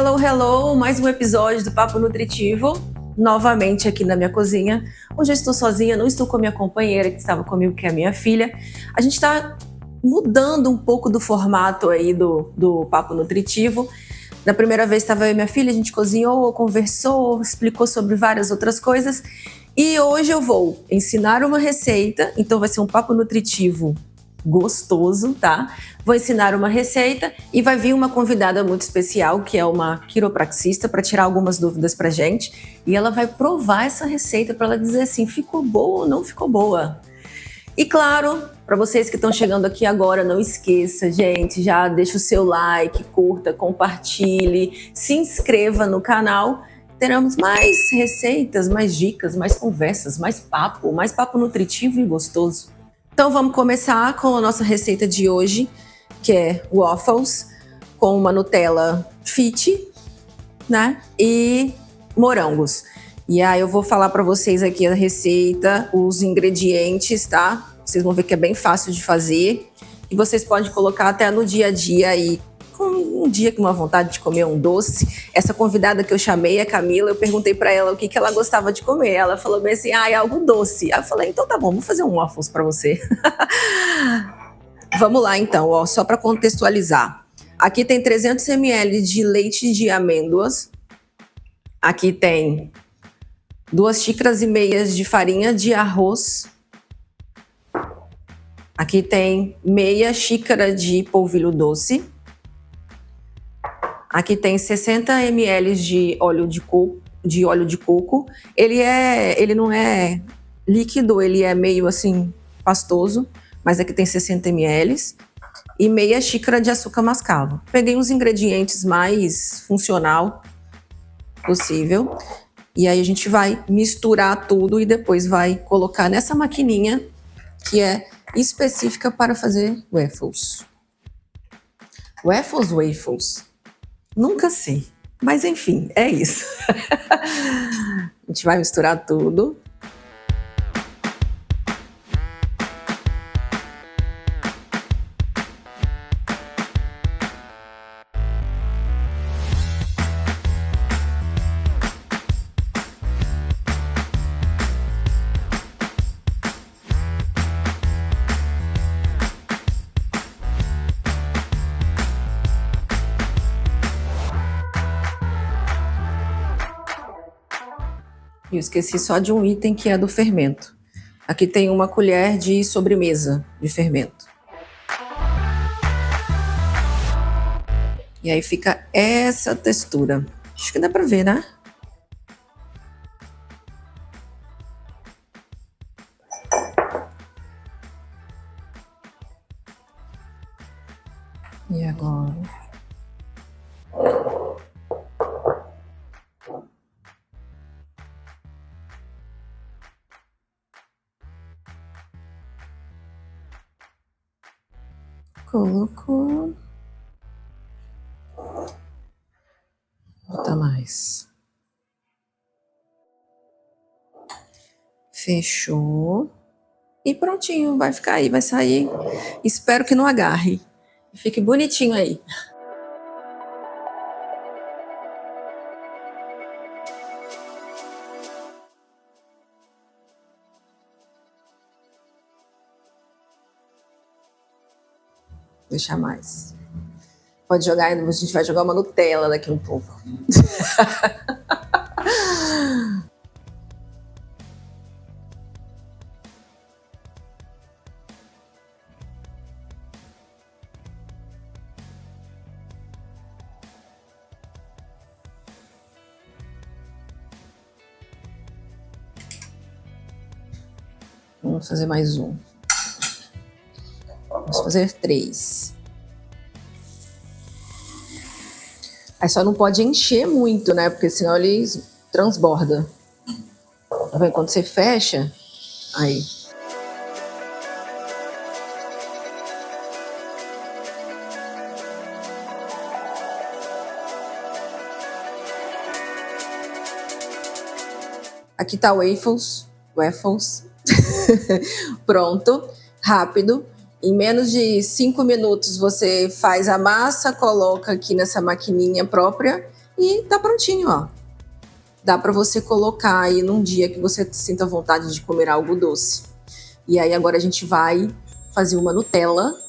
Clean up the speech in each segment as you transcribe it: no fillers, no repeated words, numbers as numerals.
Hello, hello! Mais um episódio do Papo Nutritivo, novamente aqui na minha cozinha. Hoje eu estou sozinha, não estou com a minha companheira que estava comigo, que é a minha filha. A gente está mudando um pouco do formato aí do Papo Nutritivo. Da primeira vez estava eu e minha filha, a gente cozinhou, conversou, explicou sobre várias outras coisas. E hoje eu vou ensinar uma receita, então vai ser um Papo Nutritivo gostoso, tá? Vou ensinar uma receita e vai vir uma convidada muito especial, que é uma quiropraxista, para tirar algumas dúvidas pra gente. E ela vai provar essa receita para ela dizer assim, ficou boa ou não ficou boa. E claro, para vocês que estão chegando aqui agora, não esqueça, gente, já deixa o seu like, curta, compartilhe, se inscreva no canal. Teremos mais receitas, mais dicas, mais conversas, mais papo nutritivo e gostoso. Então vamos começar com a nossa receita de hoje, que é waffles com uma Nutella Fit, né? E morangos. E aí eu vou falar para vocês aqui a receita, os ingredientes, tá? Vocês vão ver que é bem fácil de fazer. E vocês podem colocar até no dia a dia aí, com um dia com uma vontade de comer um doce. Essa convidada que eu chamei, a Camila, eu perguntei para ela o que ela gostava de comer. Ela falou bem assim, é algo doce. Aí eu falei, então tá bom, vou fazer um waffles para você. Vamos lá então, ó, só para contextualizar. Aqui tem 300 ml de leite de amêndoas. Aqui tem 2 xícaras e meias de farinha de arroz. Aqui tem meia xícara de polvilho doce. Aqui tem 60 ml de óleo de coco. Ele não é líquido, ele é meio assim pastoso, mas aqui tem 60 ml. E meia xícara de açúcar mascavo. Peguei os ingredientes mais funcional possível. E aí a gente vai misturar tudo e depois vai colocar nessa maquininha que é específica para fazer waffles. Waffles. Nunca sei, mas enfim, é isso. A gente vai misturar tudo. Eu esqueci só de um item que é do fermento. Aqui tem uma colher de sobremesa de fermento. E aí fica essa textura. Acho que dá pra ver, né? E agora? Colocou. Bota mais. Fechou. E prontinho, vai ficar aí, vai sair. Espero que não agarre. Fique bonitinho aí. Deixar mais. Pode jogar, a gente vai jogar uma Nutella daqui um pouco. Vamos fazer mais um. Vamos fazer 3. Aí só não pode encher muito, né? Porque senão ele transborda. Tá vendo? Quando você fecha, aí. Aqui tá waffles. Pronto, rápido. Em menos de 5 minutos você faz a massa, coloca aqui nessa maquininha própria E tá prontinho, ó. Dá para você colocar aí num dia que você sinta vontade de comer algo doce. E aí agora a gente vai fazer uma Nutella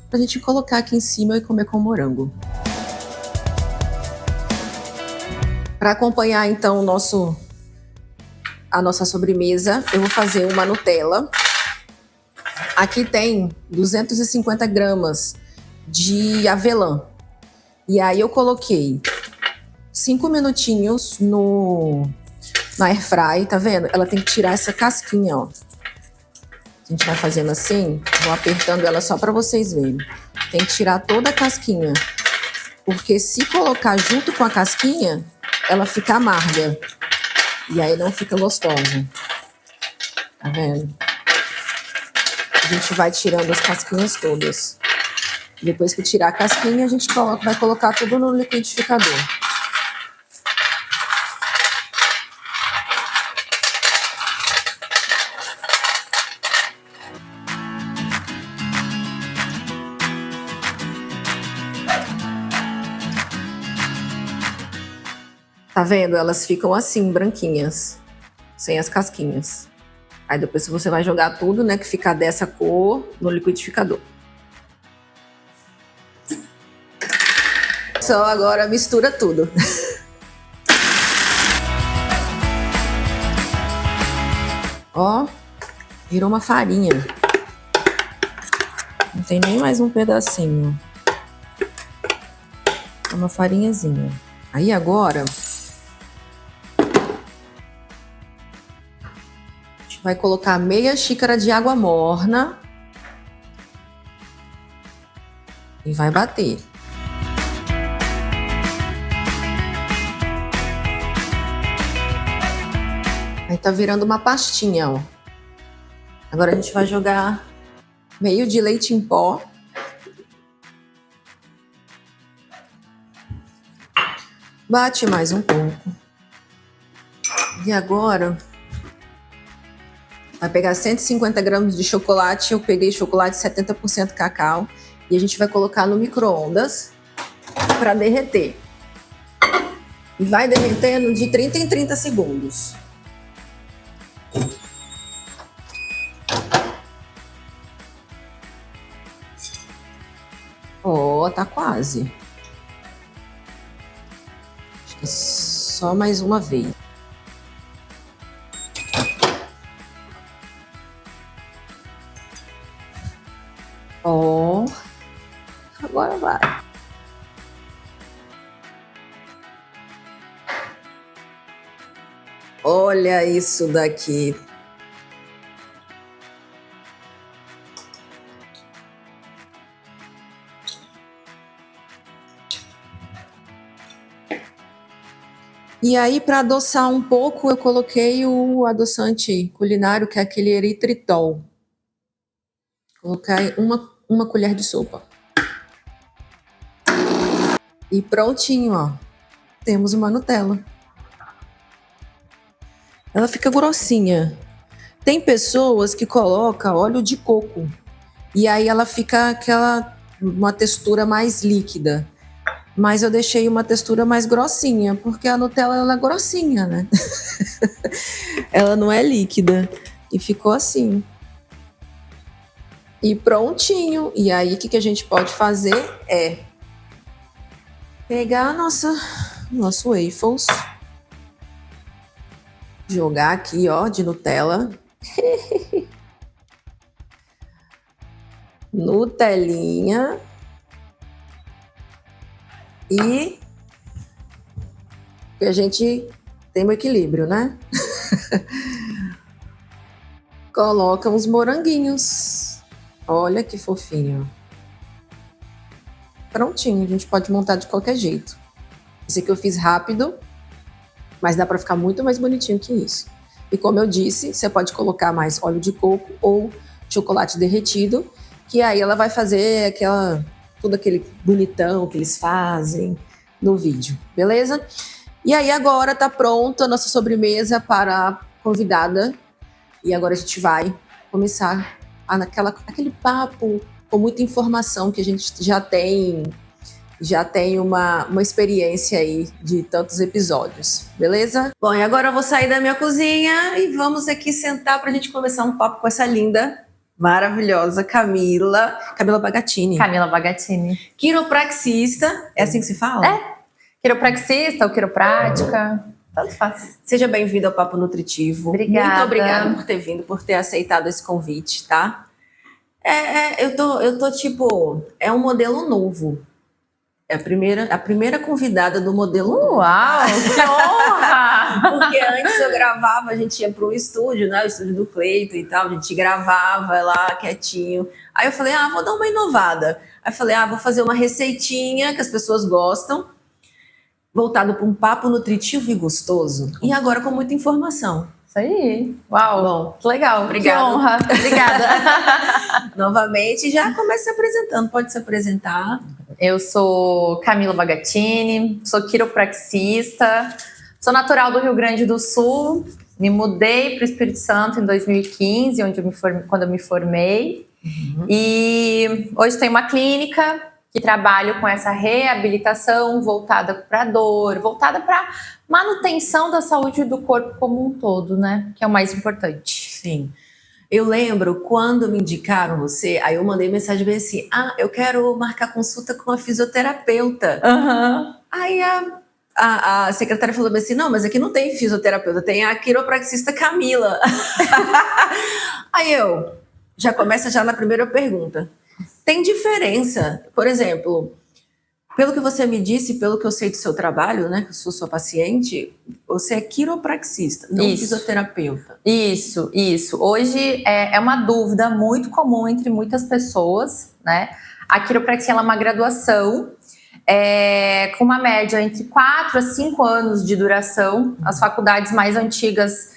pra gente colocar aqui em cima e comer com morango. Para acompanhar então a nossa sobremesa, eu vou fazer uma Nutella. Aqui tem 250 gramas de avelã. E aí eu coloquei 5 minutinhos na airfry, tá vendo? Ela tem que tirar essa casquinha, ó. A gente vai fazendo assim, vou apertando ela só para vocês verem. Tem que tirar toda a casquinha, porque se colocar junto com a casquinha, ela fica amarga. E aí não fica gostosa. Tá vendo? A gente vai tirando as casquinhas todas. Depois que tirar a casquinha, a gente vai colocar tudo no liquidificador. Tá vendo? Elas ficam assim, branquinhas, sem as casquinhas. Aí depois você vai jogar tudo, né, que ficar dessa cor no liquidificador. Só agora mistura tudo. Ó, virou uma farinha. Não tem nem mais um pedacinho. É uma farinhazinha. Aí agora a gente vai colocar meia xícara de água morna e vai bater. Aí tá virando uma pastinha, ó. Agora a gente vai jogar meio de leite em pó. Bate mais um pouco. E agora vai pegar 150 gramas de chocolate. Eu peguei chocolate 70% cacau. E a gente vai colocar no micro-ondas para derreter. E vai derretendo de 30 em 30 segundos. Ó, tá quase. Acho que é só mais uma vez. Ó, agora vai. Olha isso daqui. E aí, para adoçar um pouco, eu coloquei o adoçante culinário, que é aquele eritritol. Coloquei uma colher de sopa. E prontinho, ó. Temos uma Nutella. Ela fica grossinha. Tem pessoas que colocam óleo de coco. E aí ela fica uma textura mais líquida. Mas eu deixei uma textura mais grossinha, porque a Nutella ela é grossinha, né? Ela não é líquida. E ficou assim. E prontinho. E aí o que a gente pode fazer é pegar nosso waffles, jogar aqui, ó, de Nutella. Nutelinha. E a gente tem um equilíbrio, né? Coloca uns moranguinhos. Olha que fofinho. Prontinho, a gente pode montar de qualquer jeito. Esse aqui eu fiz rápido, mas dá para ficar muito mais bonitinho que isso. E como eu disse, você pode colocar mais óleo de coco ou chocolate derretido, que aí ela vai fazer tudo aquele bonitão que eles fazem no vídeo, beleza? E aí agora tá pronta a nossa sobremesa para a convidada. E agora a gente vai começar aquele papo com muita informação que a gente já tem já tenho uma experiência aí de tantos episódios, beleza? Bom, e agora eu vou sair da minha cozinha e vamos aqui sentar pra gente conversar um papo com essa linda, maravilhosa Camila Bagatini. Camila Bagatini. Quiropraxista, é assim que se fala? É, quiropraxista ou quiroprática, tanto faz. Seja bem-vinda ao Papo Nutritivo. Obrigada. Muito obrigada por ter vindo, por ter aceitado esse convite, tá? Eu tô tipo, é um modelo novo. É a primeira convidada do modelo novo. Uau, que honra! Porque antes eu gravava, a gente ia para o estúdio, né? O estúdio do Cleito e tal, a gente gravava lá quietinho. Aí eu falei, vou dar uma inovada. Aí eu falei, vou fazer uma receitinha que as pessoas gostam, voltado para um papo nutritivo e gostoso. E agora com muita informação. Isso aí. Uau, bom, que legal. Obrigada. Que honra. Obrigada. Novamente, já começa se apresentando. Pode se apresentar. Eu sou Camila Bagatini, sou quiropraxista, sou natural do Rio Grande do Sul, me mudei para o Espírito Santo em 2015, quando eu me formei. E hoje tenho uma clínica que trabalho com essa reabilitação voltada para dor, voltada para manutenção da saúde do corpo como um todo, né? Que é o mais importante. Sim. Eu lembro quando me indicaram você, aí eu mandei mensagem bem assim, eu quero marcar consulta com a fisioterapeuta. Aí a secretária falou bem assim, não, mas aqui não tem fisioterapeuta, tem a quiropraxista Camila. Aí eu, já começa já na primeira pergunta. Tem diferença, por exemplo, pelo que você me disse, pelo que eu sei do seu trabalho, né, que eu sou sua paciente, você é quiropraxista, não fisioterapeuta. Isso. Hoje é uma dúvida muito comum entre muitas pessoas, né? A quiropraxia ela é uma graduação com uma média entre 4 a 5 anos de duração. As faculdades mais antigas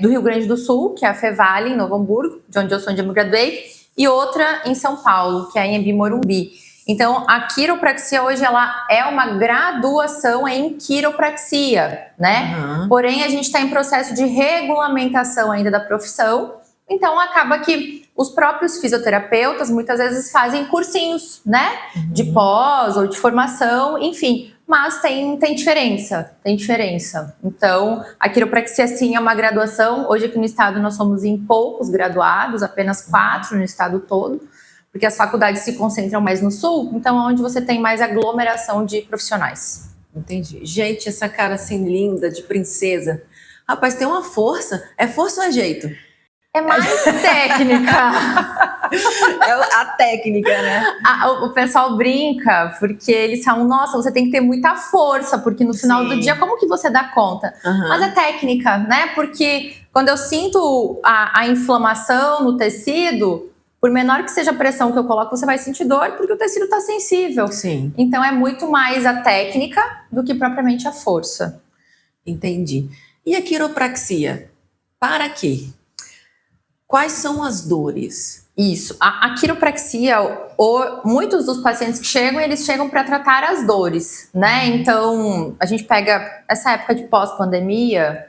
do Rio Grande do Sul, que é a Fevale, em Novo Hamburgo, de onde eu me graduei, e outra em São Paulo, que é a Anhembi Morumbi. Então, a quiropraxia hoje ela é uma graduação em quiropraxia, né? Porém, a gente está em processo de regulamentação ainda da profissão. Então, acaba que os próprios fisioterapeutas muitas vezes fazem cursinhos, né? De pós ou de formação, enfim. Mas tem diferença. Então, a quiropraxia sim é uma graduação. Hoje aqui no estado nós somos em poucos graduados, apenas 4 no estado todo. Porque as faculdades se concentram mais no sul, então é onde você tem mais aglomeração de profissionais. Entendi. Gente, essa cara assim linda, de princesa. Rapaz, tem uma força. É força ou é jeito? É mais técnica. É a técnica, né? O pessoal brinca, porque eles falam, nossa, você tem que ter muita força, porque no final do dia, como que você dá conta? Mas é técnica, né? Porque quando eu sinto a inflamação no tecido, por menor que seja a pressão que eu coloco, você vai sentir dor porque o tecido está sensível. Sim. Então é muito mais a técnica do que propriamente a força. Entendi. E a quiropraxia? Para quê? Quais são as dores? Isso. A quiropraxia, muitos dos pacientes que chegam, eles chegam para tratar as dores, né? Então, a gente pega essa época de pós-pandemia,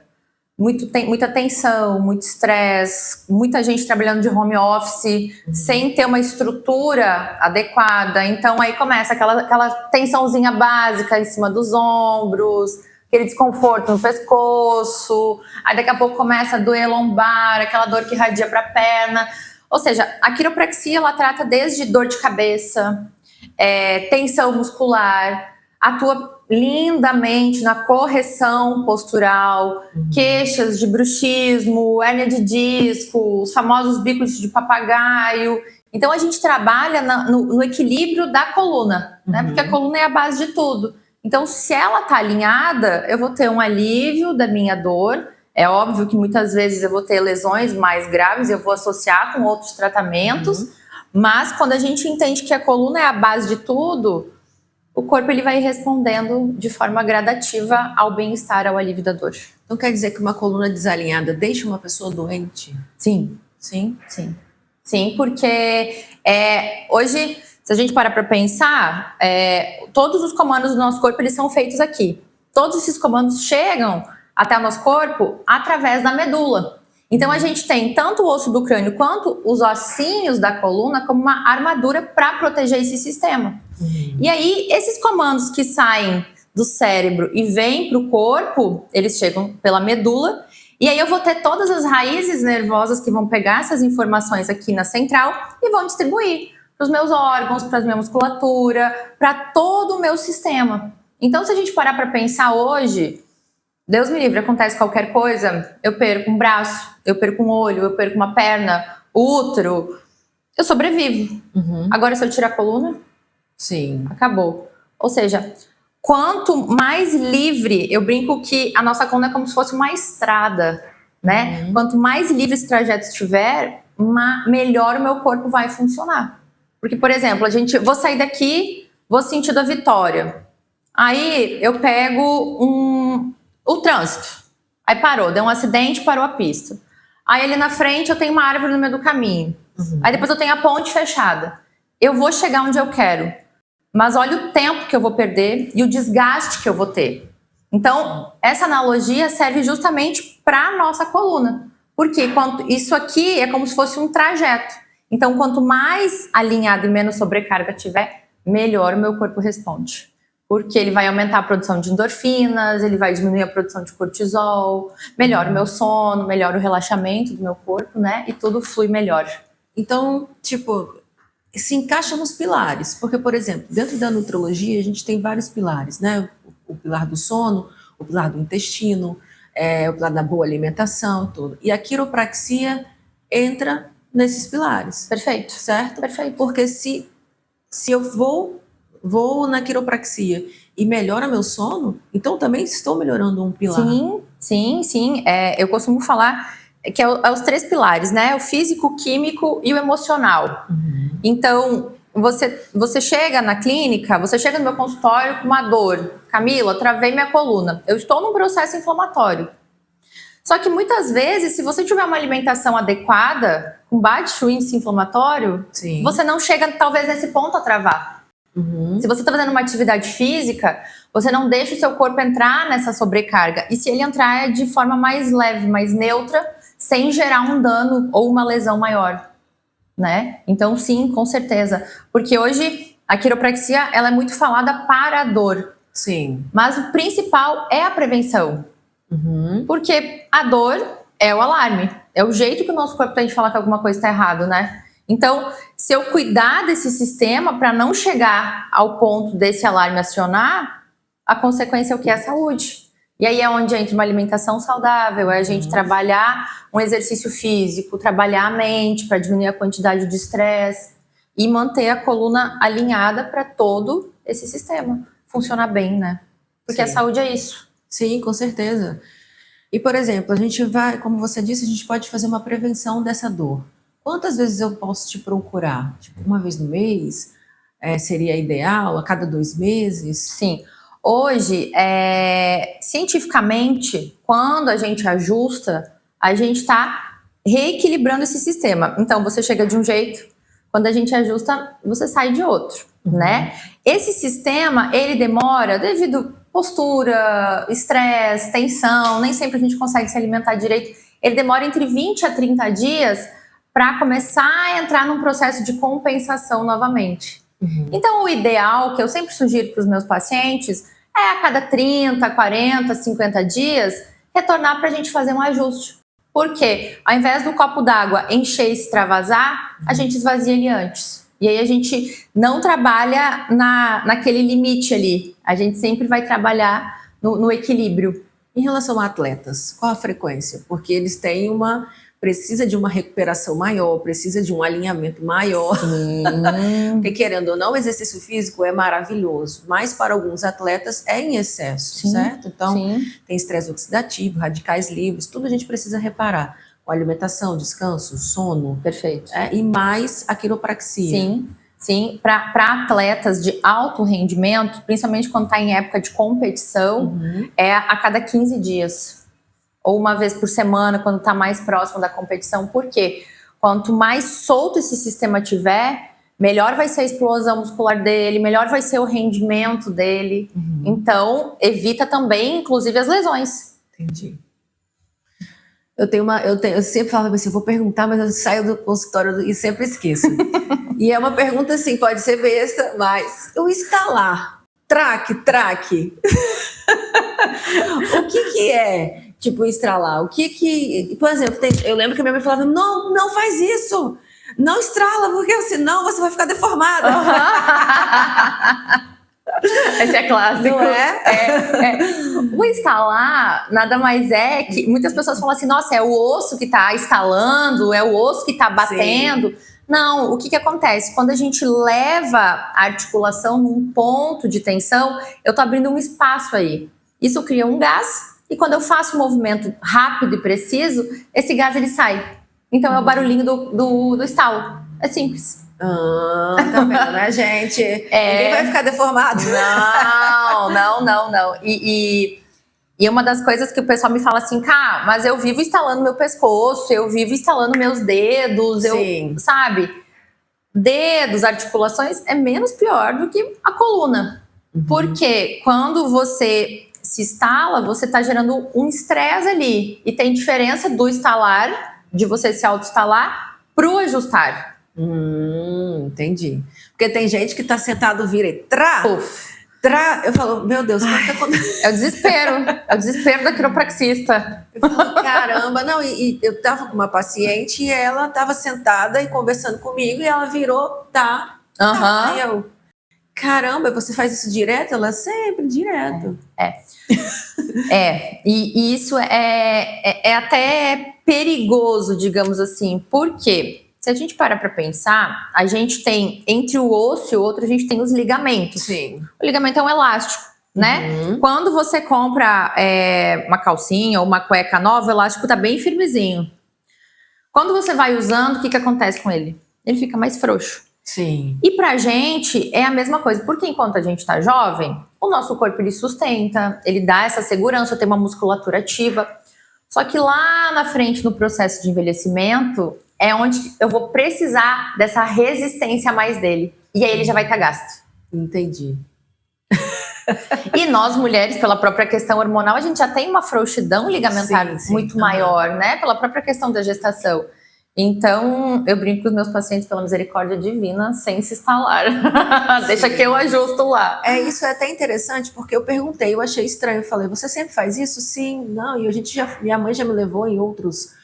muita tensão, muito estresse, muita gente trabalhando de home office, sem ter uma estrutura adequada. Então aí começa aquela tensãozinha básica em cima dos ombros, aquele desconforto no pescoço, aí daqui a pouco começa a doer lombar, aquela dor que irradia para a perna. Ou seja, a quiropraxia ela trata desde dor de cabeça, tensão muscular, atua lindamente na correção postural, queixas de bruxismo, hérnia de disco, os famosos bicos de papagaio. Então a gente trabalha no equilíbrio da coluna, né? Porque a coluna é a base de tudo. Então se ela está alinhada, eu vou ter um alívio da minha dor. É óbvio que muitas vezes eu vou ter lesões mais graves, eu vou associar com outros tratamentos, mas quando a gente entende que a coluna é a base de tudo, o corpo ele vai respondendo de forma gradativa ao bem-estar, ao alívio da dor. Então quer dizer que uma coluna desalinhada deixa uma pessoa doente? Sim. Sim? Sim. Sim, porque hoje, se a gente parar para pensar, todos os comandos do nosso corpo eles são feitos aqui. Todos esses comandos chegam até o nosso corpo através da medula. Então a gente tem tanto o osso do crânio quanto os ossinhos da coluna como uma armadura para proteger esse sistema. E aí esses comandos que saem do cérebro e vêm para o corpo, eles chegam pela medula. E aí eu vou ter todas as raízes nervosas que vão pegar essas informações aqui na central e vão distribuir para os meus órgãos, para a minha musculatura, para todo o meu sistema. Então, se a gente parar para pensar hoje, Deus me livre, acontece qualquer coisa, eu perco um braço, eu perco um olho, eu perco uma perna, útero, eu sobrevivo. Agora, se eu tirar a coluna, sim, acabou. Ou seja, quanto mais livre, eu brinco que a nossa coluna é como se fosse uma estrada, né? Quanto mais livre esse trajeto estiver, melhor o meu corpo vai funcionar. Porque, por exemplo, vou sair daqui, vou sentido a Vitória. Aí eu pego o trânsito. Aí parou, deu um acidente, parou a pista. Aí ali na frente eu tenho uma árvore no meio do caminho. Aí depois eu tenho a ponte fechada. Eu vou chegar onde eu quero. Mas olha o tempo que eu vou perder e o desgaste que eu vou ter. Então, essa analogia serve justamente para a nossa coluna. Porque isso aqui é como se fosse um trajeto. Então, quanto mais alinhado e menos sobrecarga tiver, melhor o meu corpo responde. Porque ele vai aumentar a produção de endorfinas, ele vai diminuir a produção de cortisol, melhora o meu sono, melhora o relaxamento do meu corpo, né? E tudo flui melhor. Então, se encaixa nos pilares. Porque, por exemplo, dentro da nutrologia, a gente tem vários pilares, né? O pilar do sono, o pilar do intestino, o pilar da boa alimentação, tudo. E a quiropraxia entra nesses pilares. Perfeito. Certo? Perfeito. Porque se eu vou na quiropraxia e melhora meu sono, então também estou melhorando um pilar. Sim. Eu costumo falar que é os 3 pilares, né? O físico, o químico e o emocional. Então, você chega na clínica, você chega no meu consultório com uma dor. Camila, travei minha coluna. Eu estou num processo inflamatório. Só que muitas vezes, se você tiver uma alimentação adequada, com baixo índice inflamatório, você não chega talvez nesse ponto a travar. Se você está fazendo uma atividade física, você não deixa o seu corpo entrar nessa sobrecarga. E se ele entrar, é de forma mais leve, mais neutra, sem gerar um dano ou uma lesão maior, né? Então, sim, com certeza. Porque hoje, a quiropraxia, ela é muito falada para a dor. Sim. Mas o principal é a prevenção. Porque a dor é o alarme. É o jeito que o nosso corpo tem de falar que alguma coisa está errado, né? Então, se eu cuidar desse sistema para não chegar ao ponto desse alarme acionar, a consequência é o que? É a saúde. E aí é onde entra uma alimentação saudável, é a gente trabalhar um exercício físico, trabalhar a mente para diminuir a quantidade de estresse e manter a coluna alinhada para todo esse sistema funcionar bem, né? Porque a saúde é isso. Sim, com certeza. E, por exemplo, a gente vai, como você disse, a gente pode fazer uma prevenção dessa dor. Quantas vezes eu posso te procurar? Uma vez no mês? Seria ideal? A cada 2 meses? Sim. Hoje, cientificamente, quando a gente ajusta, a gente está reequilibrando esse sistema. Então, você chega de um jeito, quando a gente ajusta, você sai de outro, né? Esse sistema, ele demora devido postura, estresse, tensão, nem sempre a gente consegue se alimentar direito. Ele demora entre 20 a 30 dias para começar a entrar num processo de compensação novamente. Então, o ideal, que eu sempre sugiro para os meus pacientes, é a cada 30, 40, 50 dias, retornar para a gente fazer um ajuste. Por quê? Ao invés do copo d'água encher e extravasar, a gente esvazia ele antes. E aí a gente não trabalha naquele limite ali. A gente sempre vai trabalhar no equilíbrio. Em relação a atletas, qual a frequência? Porque eles precisa de uma recuperação maior, precisa de um alinhamento maior. Porque, querendo ou não, o exercício físico é maravilhoso, mas para alguns atletas é em excesso, certo? Então, tem estresse oxidativo, radicais livres, tudo a gente precisa reparar. Com alimentação, descanso, sono. Perfeito. E mais a quiropraxia. Sim. Para atletas de alto rendimento, principalmente quando está em época de competição, é a cada 15 dias. Ou uma vez por semana, quando está mais próximo da competição. Por quê? Quanto mais solto esse sistema tiver, melhor vai ser a explosão muscular dele, melhor vai ser o rendimento dele. Então, evita também, inclusive, as lesões. Entendi. Eu sempre falo assim, eu vou perguntar, mas eu saio do consultório e sempre esqueço. E é uma pergunta assim, pode ser besta, mas o instalar, traque. O que é, tipo, instalar? O que, por exemplo, eu lembro que a minha mãe falava, não faz isso, não estrala, porque senão você vai ficar deformada. Esse é clássico. Não é? O instalar nada mais é que muitas pessoas falam assim, nossa, é o osso que está instalando, é o osso que está batendo. Sim. Não, o que acontece? Quando a gente leva a articulação num ponto de tensão, eu estou abrindo um espaço aí. Isso cria um gás e quando eu faço um movimento rápido e preciso, esse gás ele sai. Então é o barulhinho do estalo. É simples. Tá vendo, né, gente? Ninguém vai ficar deformado. Não. E uma das coisas que o pessoal me fala assim, mas eu vivo instalando meu pescoço, eu vivo instalando meus dedos, sabe? Dedos, articulações é menos pior do que a coluna. Porque quando você se instala, você está gerando um estresse ali. E tem diferença do instalar, de você se auto-instalar, pro ajustar. Entendi. Porque tem gente que tá sentado, vira e eu falo, meu Deus, como é que acontece? É o desespero da quiropraxista. Eu falo, caramba, não, e eu tava com uma paciente e ela tava sentada e conversando comigo e ela virou, Aí eu, caramba, você faz isso direto? Ela, sempre, direto. E isso é até perigoso, digamos assim, por quê? Se a gente para pensar, a gente tem, entre o osso e o outro, a gente tem os ligamentos. Sim. O ligamento é um elástico, né? Quando você compra uma calcinha ou uma cueca nova, o elástico tá bem firmezinho. Quando você vai usando, o que acontece com ele? Ele fica mais frouxo. Sim. E pra gente é a mesma coisa, porque enquanto a gente tá jovem, o nosso corpo ele sustenta, ele dá essa segurança, tem uma musculatura ativa. Só que lá na frente, no processo de envelhecimento, é onde eu vou precisar dessa resistência a mais dele. E aí ele já vai estar gasto. Entendi. E nós, mulheres, pela própria questão hormonal, a gente já tem uma frouxidão ligamentar muito maior, né? Pela própria questão da gestação. Então, eu brinco com os meus pacientes pela misericórdia divina, sem se instalar. Deixa que eu ajusto lá. Isso é até interessante, porque eu perguntei, eu achei estranho. Eu falei, você sempre faz isso? Sim, não. E minha mãe já me levou em outros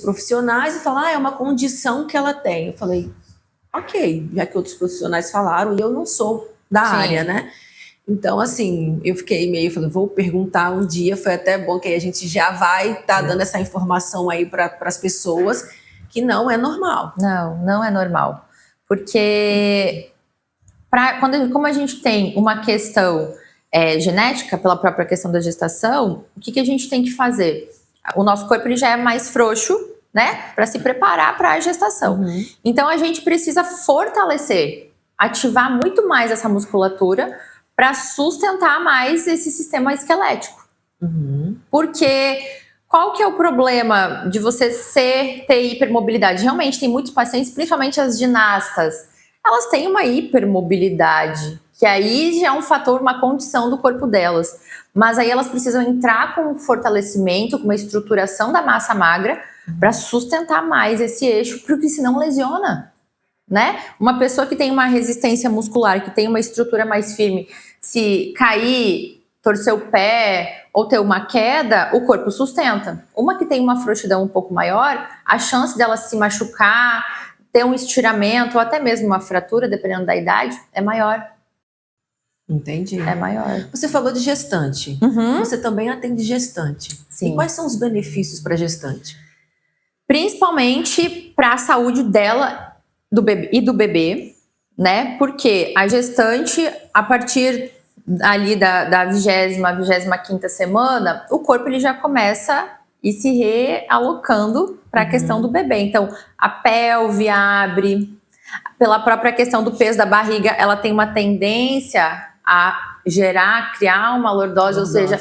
profissionais e falou, é uma condição que ela tem. Eu falei, ok, já que outros profissionais falaram, e eu não sou da área, né? Então, assim, eu fiquei falei, vou perguntar um dia, foi até bom que aí a gente já vai estar dando essa informação aí para as pessoas, que não é normal. Não é normal. Porque como a gente tem uma questão genética, pela própria questão da gestação, o que a gente tem que fazer? O nosso corpo ele já é mais frouxo, né? Para se preparar para a gestação. Então a gente precisa fortalecer, ativar muito mais essa musculatura para sustentar mais esse sistema esquelético. Porque qual que é o problema de você ter hipermobilidade? Realmente tem muitos pacientes, principalmente as ginastas, elas têm uma hipermobilidade, que aí já é um fator, uma condição do corpo delas. Mas aí elas precisam entrar com fortalecimento, com uma estruturação da massa magra para sustentar mais esse eixo, porque senão lesiona, né? Uma pessoa que tem uma resistência muscular, que tem uma estrutura mais firme, se cair, torcer o pé ou ter uma queda, o corpo sustenta. Uma que tem uma frouxidão um pouco maior, a chance dela se machucar, ter um estiramento ou até mesmo uma fratura, dependendo da idade, é maior. Entendi. É maior. Você falou de gestante. Você também atende gestante. Sim. E quais são os benefícios para gestante? Principalmente para a saúde dela do bebê, né? Porque a gestante, a partir ali da 25ª semana, o corpo ele já começa a ir se realocando para a questão do bebê. Então, a pelve abre. Pela própria questão do peso da barriga, ela tem uma tendência a criar uma lordose, ou seja,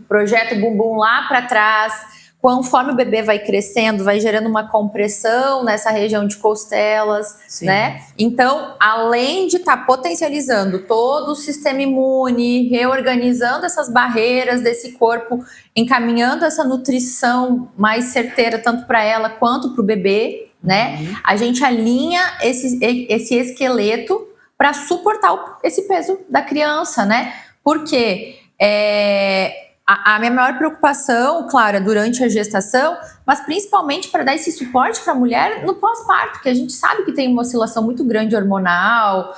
projeta o bumbum lá para trás. Conforme o bebê vai crescendo, vai gerando uma compressão nessa região de costelas, Sim. né? Então, além de estar potencializando todo o sistema imune, reorganizando essas barreiras desse corpo, encaminhando essa nutrição mais certeira tanto para ela quanto para o bebê, né? A gente alinha esse esqueleto para suportar esse peso da criança, né? Porque a minha maior preocupação, claro, é durante a gestação, mas principalmente para dar esse suporte para a mulher no pós-parto, que a gente sabe que tem uma oscilação muito grande hormonal,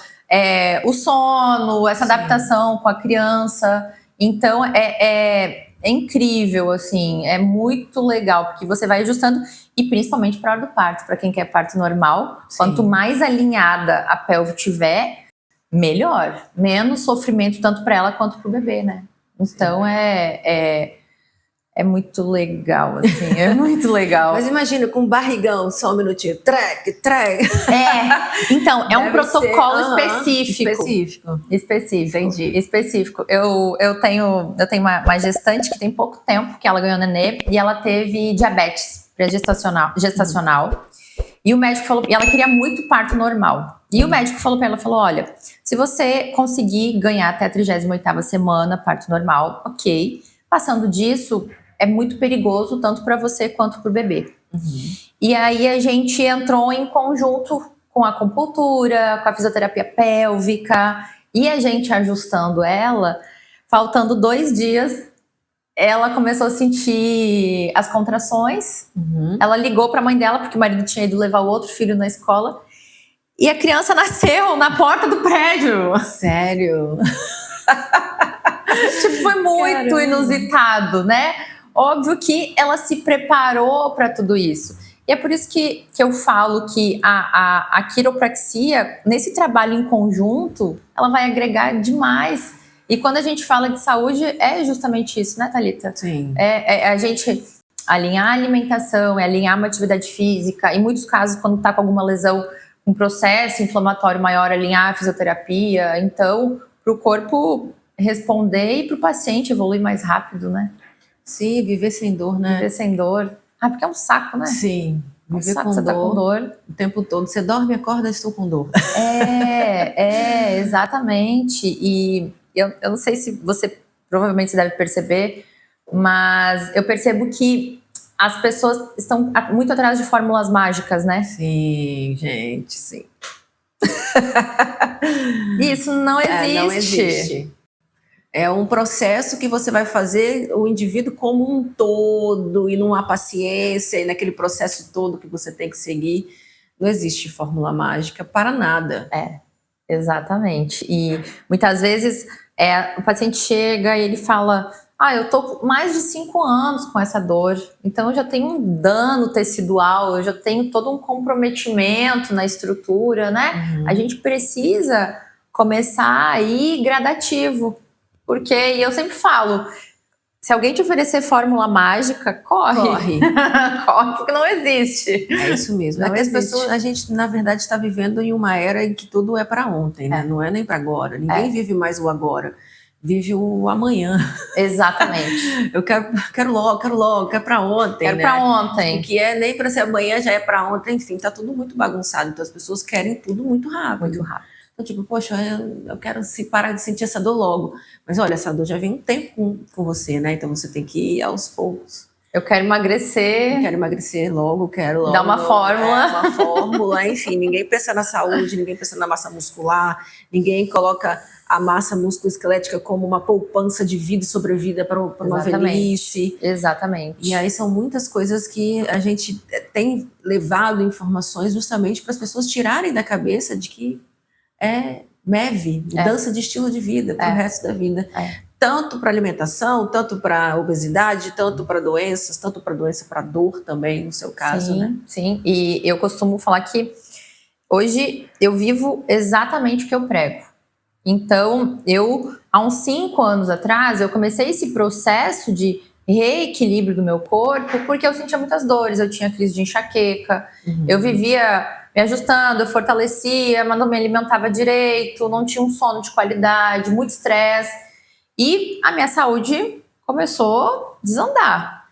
o sono, essa adaptação com a criança. Então, é incrível, assim, é muito legal, porque você vai ajustando, e principalmente para a hora do parto, para quem quer parto normal, quanto mais alinhada a pelve tiver, melhor. Menos sofrimento tanto para ela quanto para o bebê, né? Então, é muito legal, assim, é muito legal. Mas imagina, com barrigão, só um minutinho, trek. Então, é um protocolo específico. Entendi. Específico. Eu tenho uma gestante que tem pouco tempo que ela ganhou nenê e ela teve diabetes gestacional. E o médico falou, e ela queria muito parto normal. E o médico falou para ela, olha, se você conseguir ganhar até a 38ª semana, parto normal, ok. Passando disso, é muito perigoso, tanto para você quanto para o bebê. E aí a gente entrou em conjunto com a acupuntura, com a fisioterapia pélvica, e a gente ajustando ela, faltando 2 dias, ela começou a sentir as contrações. Ela ligou para a mãe dela, porque o marido tinha ido levar o outro filho na escola, e a criança nasceu na porta do prédio. Sério? Tipo, foi muito inusitado, né? Óbvio que ela se preparou para tudo isso. E é por isso que eu falo que a quiropraxia, nesse trabalho em conjunto, ela vai agregar demais. E quando a gente fala de saúde, é justamente isso, né, Thalita? Sim. A gente alinhar a alimentação, alinhar uma atividade física. Em muitos casos, quando está com alguma lesão, um processo inflamatório maior, alinhar a fisioterapia. Então, para o corpo responder e para o paciente evoluir mais rápido, né? Sim, viver sem dor, né? Viver sem dor. Porque é um saco, né? Sim. Viver saco, com você dor, tá com dor o tempo todo. Você dorme, acorda, estou com dor. Exatamente. E eu não sei se você, provavelmente você deve perceber, mas eu percebo que as pessoas estão muito atrás de fórmulas mágicas, né? Sim, gente, sim. Isso não existe. Não existe. É um processo que você vai fazer o indivíduo como um todo, e não há paciência, e naquele processo todo que você tem que seguir. Não existe fórmula mágica para nada. Exatamente. E muitas vezes o paciente chega e ele fala: eu tô mais de 5 anos com essa dor, então eu já tenho um dano tecidual, eu já tenho todo um comprometimento na estrutura, né? A gente precisa começar aí gradativo. Porque, e eu sempre falo, se alguém te oferecer fórmula mágica, corre. Corre, porque não existe. É isso mesmo. Não existe. As pessoas, a gente, na verdade, está vivendo em uma era em que tudo é para ontem, né? Não é nem para agora. Ninguém vive mais o agora. Vive o amanhã. Exatamente. Eu quero logo, quero para ontem. Quero para ontem. O que é nem para ser amanhã, já é para ontem. Enfim, tá tudo muito bagunçado. Então as pessoas querem tudo muito rápido. Muito rápido. Então, tipo, poxa, eu quero parar de sentir essa dor logo. Mas olha, essa dor já vem um tempo com você, né? Então você tem que ir aos poucos. Eu quero emagrecer. Eu quero emagrecer logo, quero logo. Dar uma fórmula. Uma fórmula, enfim. Ninguém pensa na saúde, ninguém pensa na massa muscular, ninguém coloca a massa musculoesquelética como uma poupança de vida e sobrevida para uma velhice. Exatamente. E aí são muitas coisas que a gente tem levado informações justamente para as pessoas tirarem da cabeça de que é MEV, mudança de estilo de vida para o resto da vida. Tanto para alimentação, tanto para obesidade, tanto para doenças, tanto para doença, para dor também, no seu caso, né? Sim, e eu costumo falar que hoje eu vivo exatamente o que eu prego. Então, há uns 5 anos atrás, eu comecei esse processo de reequilíbrio do meu corpo, porque eu sentia muitas dores, eu tinha crise de enxaqueca, eu vivia me ajustando, eu fortalecia, mas não me alimentava direito, não tinha um sono de qualidade, muito estresse. E a minha saúde começou a desandar.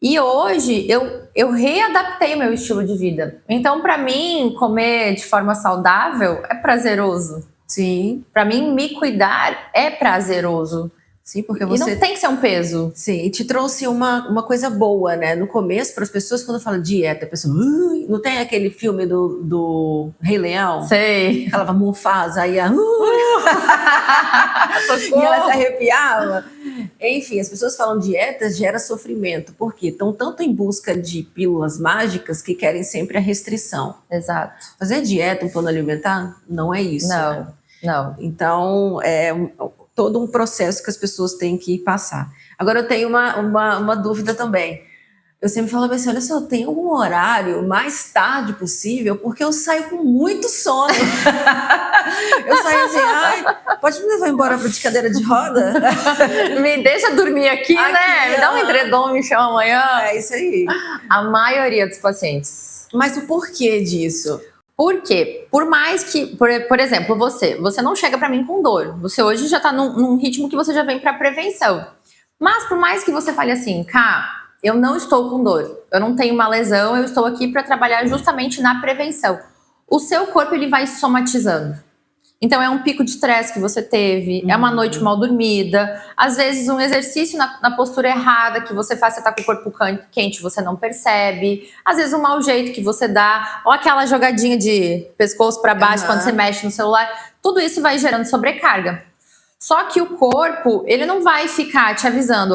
E hoje eu readaptei o meu estilo de vida. Então, para mim, comer de forma saudável é prazeroso. Sim. Para mim, me cuidar é prazeroso. Sim, porque E você... não tem que ser um peso. Sim, e te trouxe uma coisa boa, né? No começo, para as pessoas, quando fala dieta, a pessoa... não tem aquele filme do Rei Leão? Sei. Falava Mufasa, aí a... e ela se arrepiava. Enfim, as pessoas falam dieta gera sofrimento. Por quê? Estão tanto em busca de pílulas mágicas que querem sempre a restrição. Exato. Fazer dieta, um plano alimentar, não é isso. Não, né? não. Então, é todo um processo que as pessoas têm que passar. Agora, eu tenho uma dúvida também. Eu sempre falo assim, olha só, tem algum horário mais tarde possível, porque eu saio com muito sono. Eu saio assim, ai, pode me levar embora para de cadeira de roda? Me deixa dormir aqui, né? Me dá um edredom, me chama amanhã. É isso aí. A maioria dos pacientes. Mas o porquê disso? Por quê? Por mais que, por exemplo, você não chega para mim com dor. Você hoje já tá num ritmo que você já vem para prevenção. Mas por mais que você fale assim, eu não estou com dor, eu não tenho uma lesão, eu estou aqui para trabalhar justamente na prevenção. O seu corpo ele vai somatizando. Então é um pico de estresse que você teve, é uma noite mal dormida, às vezes um exercício na postura errada que você faz, você tá com o corpo quente, você não percebe, às vezes um mau jeito que você dá, ou aquela jogadinha de pescoço para baixo quando você mexe no celular, tudo isso vai gerando sobrecarga. Só que o corpo, ele não vai ficar te avisando,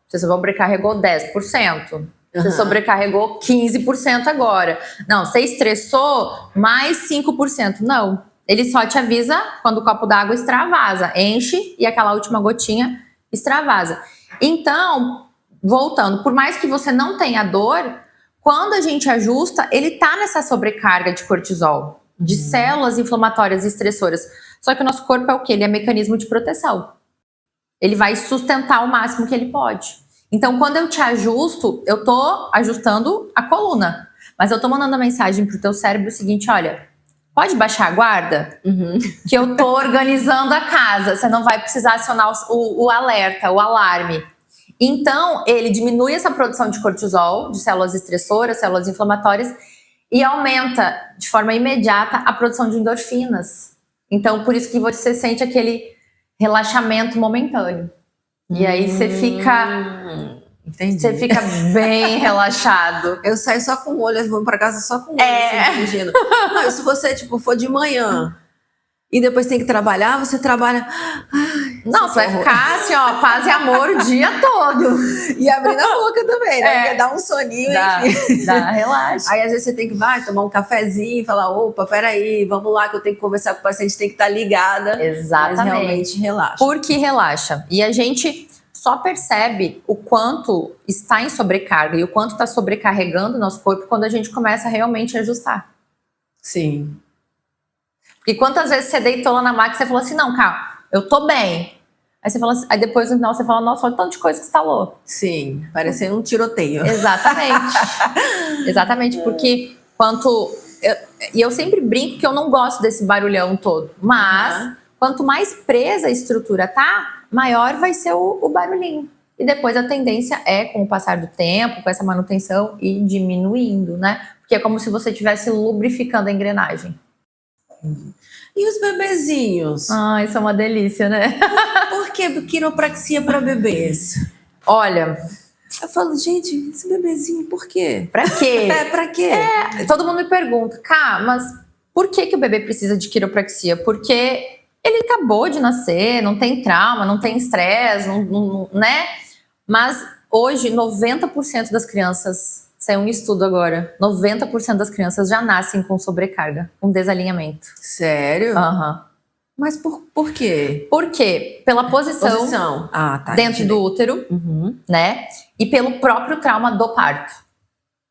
você sobrecarregou 10%. Você sobrecarregou 15% agora. Não, você estressou mais 5%. Não. Ele só te avisa quando o copo d'água extravasa. Enche e aquela última gotinha extravasa. Então, voltando, por mais que você não tenha dor, quando a gente ajusta, ele tá nessa sobrecarga de cortisol, de células inflamatórias e estressoras. Só que o nosso corpo é o quê? Ele é mecanismo de proteção. Ele vai sustentar o máximo que ele pode. Então, quando eu te ajusto, eu tô ajustando a coluna. Mas eu tô mandando a mensagem pro teu cérebro o seguinte, olha, pode baixar a guarda? Que eu tô organizando a casa. Você não vai precisar acionar o alerta, o alarme. Então, ele diminui essa produção de cortisol, de células estressoras, células inflamatórias, e aumenta de forma imediata a produção de endorfinas. Então, por isso que você sente aquele relaxamento momentâneo. E aí você fica... Entendi. Você fica bem relaxado. Eu saio só com o olho, eu vou pra casa só com o olho, assim, dirigindo. Não, se você, for de manhã e depois tem que trabalhar, você trabalha... Não, você vai ficar assim, paz e amor o dia todo. E abrindo a boca também, né? Porque dá um soninho, enfim. Dá, relaxa. Aí, às vezes, você tem que tomar um cafezinho e falar, opa, peraí, vamos lá que eu tenho que conversar com o paciente, tem que estar ligada. Exatamente. Mas realmente relaxa. Porque relaxa. E a gente só percebe o quanto está em sobrecarga e o quanto está sobrecarregando o nosso corpo quando a gente começa a realmente ajustar. Sim. Porque quantas vezes você deitou lá na máquina e você falou assim, não, eu tô bem. Aí você fala assim, aí depois no final você fala, nossa, olha o tanto de coisa que você instalou. Sim, parecendo um tiroteio. Exatamente. Exatamente, porque eu sempre brinco que eu não gosto desse barulhão todo. Mas, quanto mais presa a estrutura tá, maior vai ser o barulhinho. E depois a tendência é, com o passar do tempo, com essa manutenção, ir diminuindo, né? Porque é como se você estivesse lubrificando a engrenagem. E os bebezinhos? Isso é uma delícia, né? Por que quiropraxia para bebês? Olha, eu falo, gente, esse bebezinho, por quê? Pra quê? Pra quê? Todo mundo me pergunta, mas por que o bebê precisa de quiropraxia? Porque ele acabou de nascer, não tem trauma, não tem estresse, né? Mas hoje, 90% das crianças, saiu um estudo agora, 90% das crianças já nascem com sobrecarga, com desalinhamento. Sério? Mas por quê? Porque pela posição dentro do útero, né? E pelo próprio trauma do parto.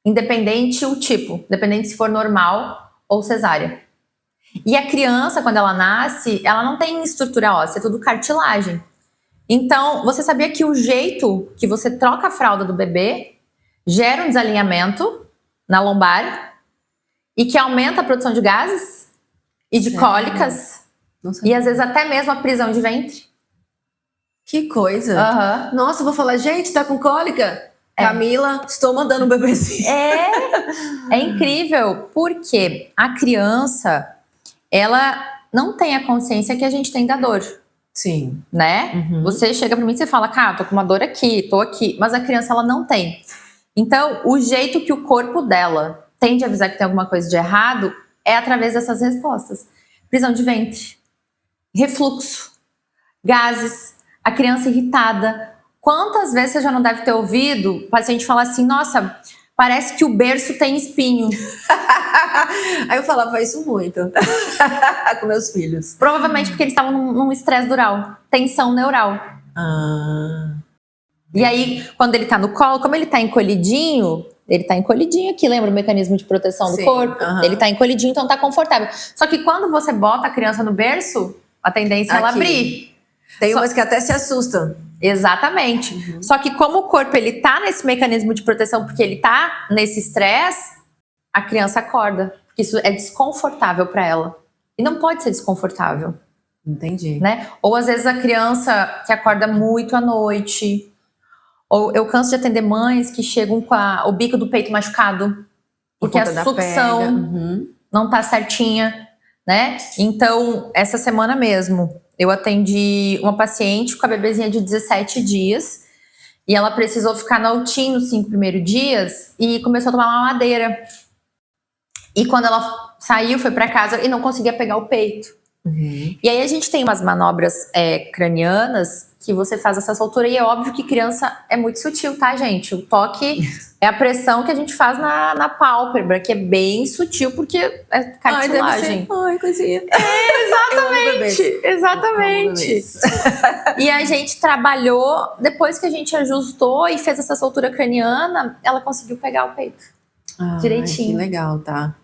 Independente o tipo, independente se for normal ou cesárea. E a criança, quando ela nasce, ela não tem estrutura óssea, é tudo cartilagem. Então, você sabia que o jeito que você troca a fralda do bebê gera um desalinhamento na lombar e que aumenta a produção de gases e de cólicas e às vezes até mesmo a prisão de ventre? Que coisa! Nossa, eu vou falar, gente, tá com cólica? Camila, estou mandando um bebezinho. É incrível, porque a criança, ela não tem a consciência que a gente tem da dor. Sim. Né? Você chega pra mim e você fala, cara, tô com uma dor aqui, tô aqui. Mas a criança, ela não tem. Então, o jeito que o corpo dela tem de avisar que tem alguma coisa de errado é através dessas respostas. Prisão de ventre, refluxo, gases, a criança irritada. Quantas vezes você já não deve ter ouvido o paciente falar assim, nossa, parece que o berço tem espinho. Aí eu falava isso muito com meus filhos. Provavelmente porque eles estavam num estresse dural, tensão neural. E aí, quando ele tá no colo, como ele tá encolhidinho aqui, lembra o mecanismo de proteção do corpo? Ele tá encolhidinho, então tá confortável. Só que quando você bota a criança no berço, a tendência é ela abrir. Tem umas que até se assustam. Exatamente. Só que como o corpo ele tá nesse mecanismo de proteção, porque ele tá nesse estresse, a criança acorda. Porque isso é desconfortável para ela. E não pode ser desconfortável. Entendi. Né? Ou às vezes a criança que acorda muito à noite. Ou eu canso de atender mães que chegam com o bico do peito machucado. Porque a sucção não tá certinha. Né? Então, essa semana mesmo, eu atendi uma paciente com a bebezinha de 17 dias. E ela precisou ficar na UTI nos 5 primeiros dias. E começou a tomar uma mamadeira. E quando ela saiu, foi para casa e não conseguia pegar o peito. E aí a gente tem umas manobras cranianas que você faz essa soltura. E é óbvio que criança é muito sutil, tá, gente? O toque é a pressão que a gente faz na pálpebra, que é bem sutil, porque é cartilagem. Ai, coisinha. Exatamente. E a gente trabalhou, depois que a gente ajustou e fez essa soltura craniana, ela conseguiu pegar o peito. Direitinho. Que legal, tá?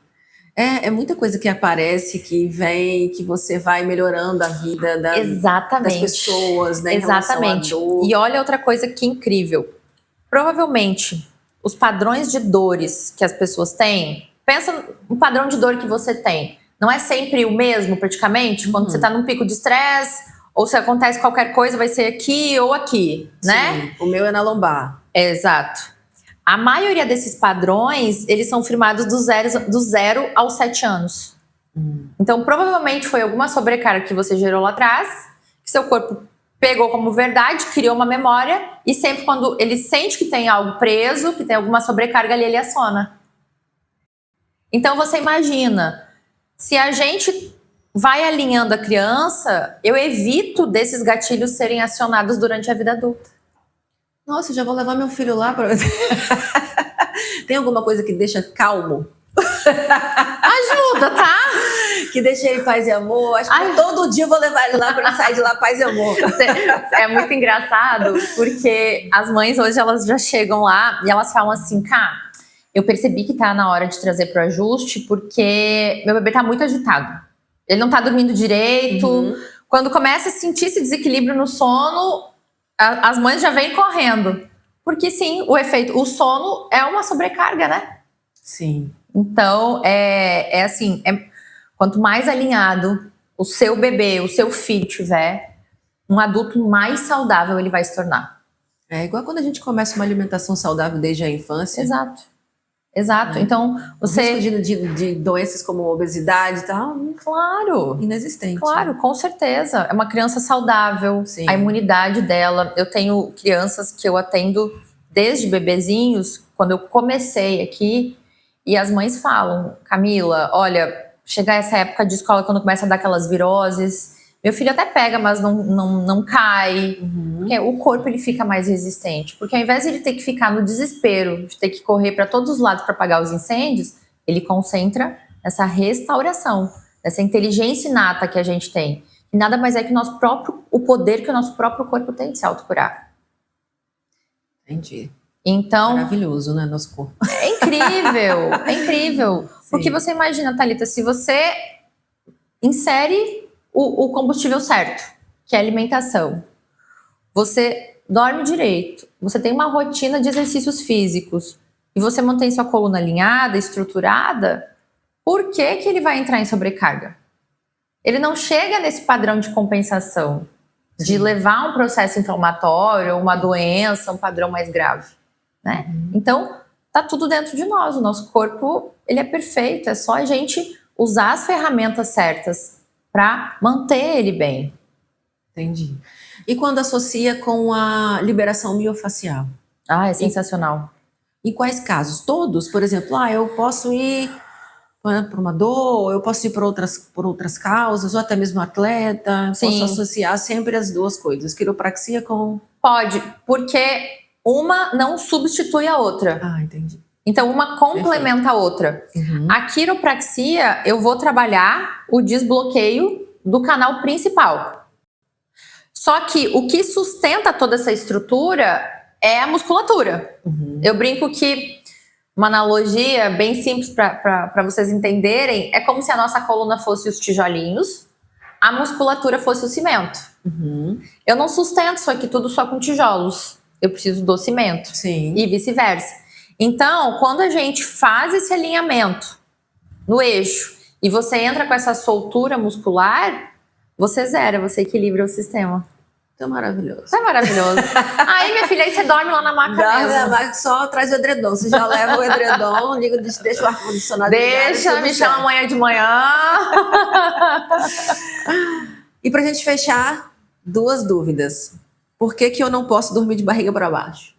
É muita coisa que aparece, que vem, que você vai melhorando a vida das pessoas, né? Exatamente. E olha outra coisa que incrível. Provavelmente, os padrões de dores que as pessoas têm, pensa no padrão de dor que você tem. Não é sempre o mesmo, praticamente? Quando você tá num pico de estresse, ou se acontece qualquer coisa, vai ser aqui ou aqui, né? Sim, o meu é na lombar. Exato. A maioria desses padrões, eles são firmados do 0 aos 7 anos. Então, provavelmente foi alguma sobrecarga que você gerou lá atrás, que seu corpo pegou como verdade, criou uma memória, e sempre quando ele sente que tem algo preso, que tem alguma sobrecarga ali, ele aciona. Então, você imagina, se a gente vai alinhando a criança, eu evito desses gatilhos serem acionados durante a vida adulta. Nossa, já vou levar meu filho lá para... Tem alguma coisa que deixa calmo? Ajuda, tá? Que deixa ele paz e amor. Acho que todo dia eu vou levar ele lá para ele sair de lá paz e amor. É muito engraçado, porque as mães hoje elas já chegam lá e elas falam assim, cara, eu percebi que tá na hora de trazer pro ajuste porque meu bebê tá muito agitado. Ele não tá dormindo direito. Quando começa a sentir esse desequilíbrio no sono, as mães já vêm correndo. Porque sim, o sono é uma sobrecarga, né? Sim. Então, assim, quanto mais alinhado o seu bebê, o seu filho tiver, um adulto mais saudável ele vai se tornar. É igual quando a gente começa uma alimentação saudável desde a infância. Exato. Então, você... O risco de doenças como obesidade e tal, claro, inexistente. Claro, com certeza. É uma criança saudável, sim. A imunidade dela. Eu tenho crianças que eu atendo desde bebezinhos, quando eu comecei aqui, e as mães falam, Camila, olha, chegar essa época de escola, quando começa a dar aquelas viroses, meu filho até pega, mas não cai. Porque o corpo ele fica mais resistente. Porque ao invés de ele ter que ficar no desespero, de ter que correr para todos os lados para apagar os incêndios, ele concentra nessa restauração, essa inteligência inata que a gente tem. E nada mais é que o poder que o nosso próprio corpo tem de se autocurar. Entendi. Então, maravilhoso, né, nosso corpo. É incrível. Sim. Porque você imagina, Thalita, se você insere o combustível certo, que é a alimentação, você dorme direito, você tem uma rotina de exercícios físicos e você mantém sua coluna alinhada, estruturada, por que ele vai entrar em sobrecarga? Ele não chega nesse padrão de compensação, de levar um processo inflamatório, uma doença, um padrão mais grave. né? Então, tá tudo dentro de nós. O nosso corpo, ele é perfeito. É só a gente usar as ferramentas certas para manter ele bem. Entendi. E quando associa com a liberação miofacial? Ah, é sensacional. Em quais casos? Todos? Por exemplo, eu posso ir para uma dor, eu posso ir por outras causas, ou até mesmo atleta. Sim. Posso associar sempre as duas coisas, quiropraxia com... Pode, porque uma não substitui a outra. Ah, entendi. Então, uma complementa a outra. Uhum. A quiropraxia, eu vou trabalhar o desbloqueio do canal principal. Só que o que sustenta toda essa estrutura é a musculatura. Uhum. Eu brinco que uma analogia bem simples para vocês entenderem é como se a nossa coluna fosse os tijolinhos, a musculatura fosse o cimento. Uhum. Eu não sustento isso aqui tudo só com tijolos. Eu preciso do cimento. Sim. E vice-versa. Então, quando a gente faz esse alinhamento no eixo e você entra com essa soltura muscular, você zera, você equilibra o sistema. Tá maravilhoso. Isso é maravilhoso. Aí, minha filha, aí você dorme lá na maca mesmo. Mas só traz o edredom. Você já leva o edredom, deixa o ar-condicionado ligado. Deixa, me chama amanhã de manhã. E pra gente fechar, 2 dúvidas. Por que eu não posso dormir de barriga para baixo?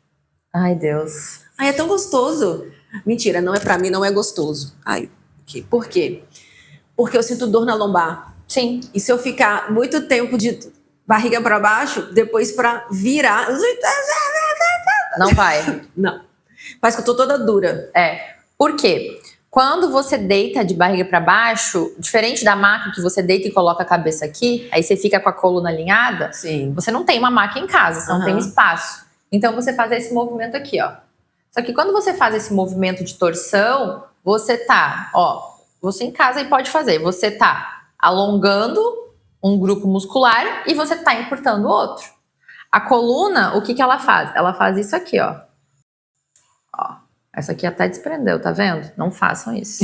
Ai, Deus. Ai, é tão gostoso. Mentira, não é pra mim, não é gostoso. Ai, por quê? Porque eu sinto dor na lombar. Sim. E se eu ficar muito tempo de barriga para baixo, depois para virar... Não vai. Não. Parece que eu tô toda dura. Por quê? Quando você deita de barriga para baixo, diferente da maca que você deita e coloca a cabeça aqui, aí você fica com a coluna alinhada, Sim. você não tem uma maca em casa, você não tem espaço. Então você faz esse movimento aqui, ó. Só que quando você faz esse movimento de torção, você tá, você em casa aí pode fazer, você tá alongando um grupo muscular e você tá encurtando o outro. A coluna, o que ela faz? Ela faz isso aqui, ó. Essa aqui até desprendeu, tá vendo? Não façam isso.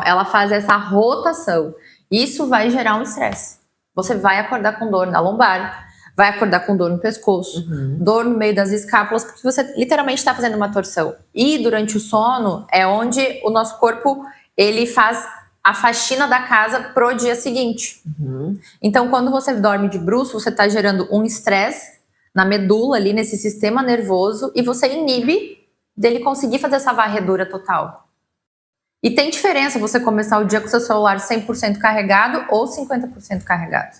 Ela faz essa rotação. Isso vai gerar um estresse. Você vai acordar com dor na lombar, vai acordar com dor no pescoço, dor no meio das escápulas, porque você literalmente está fazendo uma torção. E durante o sono é onde o nosso corpo ele faz a faxina da casa pro dia seguinte. Então, quando você dorme de bruço, você está gerando um estresse na medula ali, nesse sistema nervoso, e você inibe dele conseguir fazer essa varredura total. E tem diferença você começar o dia com seu celular 100% carregado ou 50% carregado.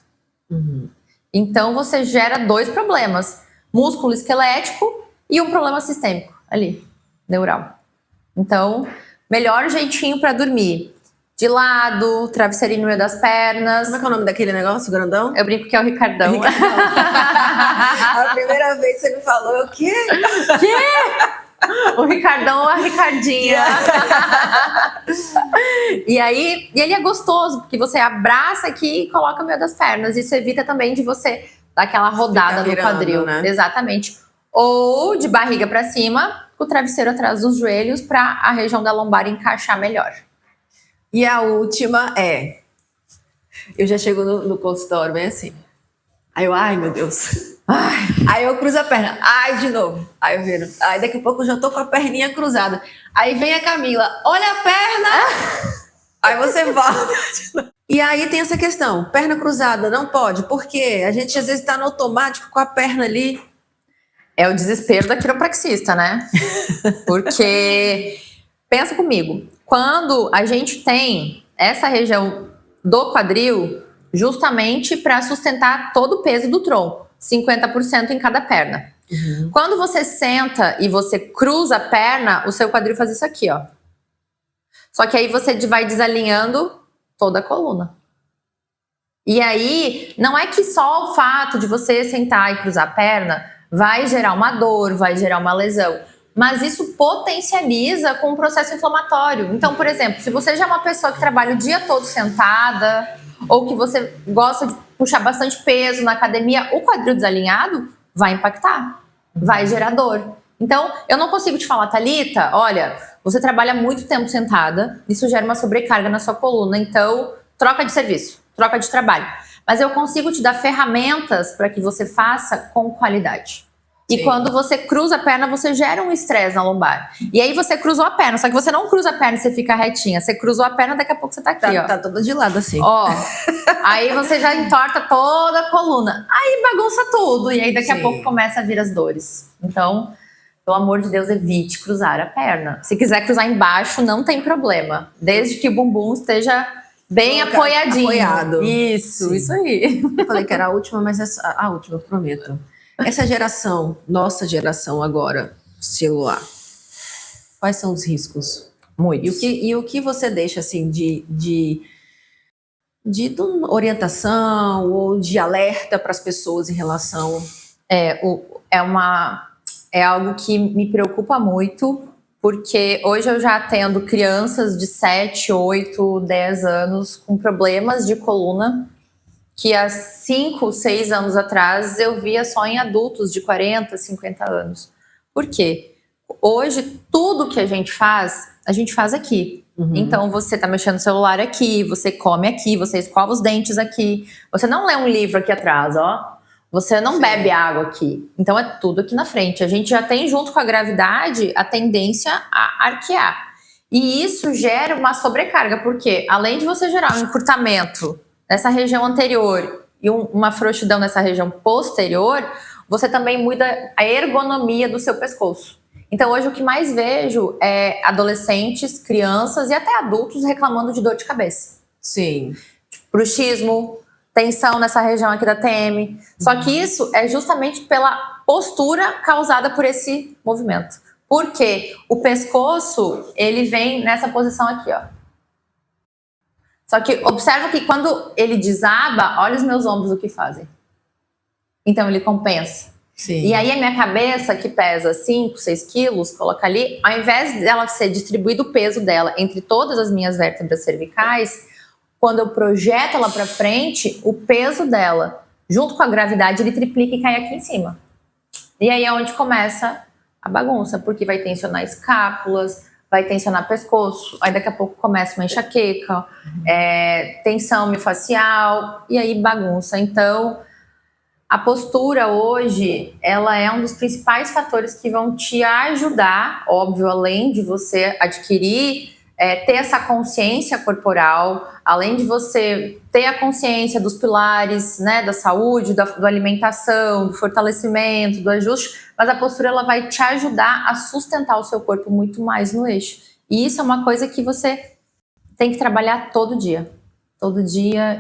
Então você gera 2 problemas, músculo esquelético e um problema sistêmico ali, neural. Então, melhor jeitinho para dormir, de lado, travesseirinho no meio das pernas. Como é que é o nome daquele negócio, grandão? Eu brinco que é o Ricardão. A primeira vez que você me falou, o quê? O Ricardão ou a Ricardinha. E aí, ele é gostoso, porque você abraça aqui e coloca no meio das pernas. Isso evita também de você dar aquela rodada no quadril. Né? Exatamente. Ou de barriga pra cima, com o travesseiro atrás dos joelhos, pra a região da lombar encaixar melhor. E a última é... Eu já chego no consultório bem assim. Aí eu, ai meu Deus. Aí eu cruzo a perna, de novo. Aí eu viro, daqui a pouco eu já tô com a perninha cruzada. Aí vem a Camila, olha a perna! Aí você volta. E aí tem essa questão, perna cruzada, não pode. Por quê? A gente às vezes tá no automático com a perna ali. É o desespero da quiropraxista, né? Porque, pensa comigo, quando a gente tem essa região do quadril, justamente para sustentar todo o peso do tronco, 50% em cada perna. Quando você senta e você cruza a perna, o seu quadril faz isso aqui, ó. Só que aí você vai desalinhando toda a coluna. E aí, não é que só o fato de você sentar e cruzar a perna vai gerar uma dor, vai gerar uma lesão. Mas isso potencializa com um processo inflamatório. Então, por exemplo, se você já é uma pessoa que trabalha o dia todo sentada, ou que você gosta de puxar bastante peso na academia, o quadril desalinhado vai impactar, vai gerar dor. Então, eu não consigo te falar, Thalita, olha, você trabalha muito tempo sentada, isso gera uma sobrecarga na sua coluna, então troca de serviço, troca de trabalho. Mas eu consigo te dar ferramentas para que você faça com qualidade. E quando você cruza a perna, você gera um estresse na lombar. E aí você cruzou a perna, só que você não cruza a perna e você fica retinha. Você cruzou a perna, daqui a pouco você tá aqui, ó. Tá toda de lado assim. Ó, aí você já entorta toda a coluna. Aí bagunça tudo. E aí daqui a pouco começa a vir as dores. Então, pelo amor de Deus, evite cruzar a perna. Se quiser cruzar embaixo, não tem problema. Desde que o bumbum esteja bem apoiadinho. Apoiado. Isso aí. Eu falei que era a última, mas a última, eu prometo. Essa geração, nossa geração agora, celular, quais são os riscos? Muitos. E o que você deixa, assim, de orientação ou de alerta para as pessoas em relação... É algo que me preocupa muito, porque hoje eu já atendo crianças de 7, 8, 10 anos com problemas de coluna, que há 5, 6 anos atrás eu via só em adultos de 40, 50 anos. Por quê? Hoje, tudo que a gente faz aqui. Então, você tá mexendo no celular aqui, você come aqui, você escova os dentes aqui. Você não lê um livro aqui atrás, ó. Você não bebe água aqui. Então, é tudo aqui na frente. A gente já tem, junto com a gravidade, a tendência a arquear. E isso gera uma sobrecarga, porque além de você gerar um encurtamento nessa região anterior e uma frouxidão nessa região posterior, você também muda a ergonomia do seu pescoço. Então, hoje o que mais vejo é adolescentes, crianças e até adultos reclamando de dor de cabeça. Sim. Bruxismo, tensão nessa região aqui da TM. Só que isso é justamente pela postura causada por esse movimento. Porque o pescoço, ele vem nessa posição aqui, ó. Só que observa que quando ele desaba, olha os meus ombros o que fazem. Então ele compensa. Sim. E aí a minha cabeça, que pesa 5, 6 quilos, coloca ali, ao invés dela ser distribuído o peso dela entre todas as minhas vértebras cervicais, quando eu projeto ela para frente, o peso dela, junto com a gravidade, ele triplica e cai aqui em cima. E aí é onde começa a bagunça, porque vai tensionar escápulas, vai tensionar pescoço, aí daqui a pouco começa uma enxaqueca, tensão miofascial, e aí bagunça. Então, a postura hoje, ela é um dos principais fatores que vão te ajudar, óbvio, além de você adquirir, ter essa consciência corporal, além de você ter a consciência dos pilares, né, da saúde, da alimentação, do fortalecimento, do ajuste, mas a postura ela vai te ajudar a sustentar o seu corpo muito mais no eixo. E isso é uma coisa que você tem que trabalhar todo dia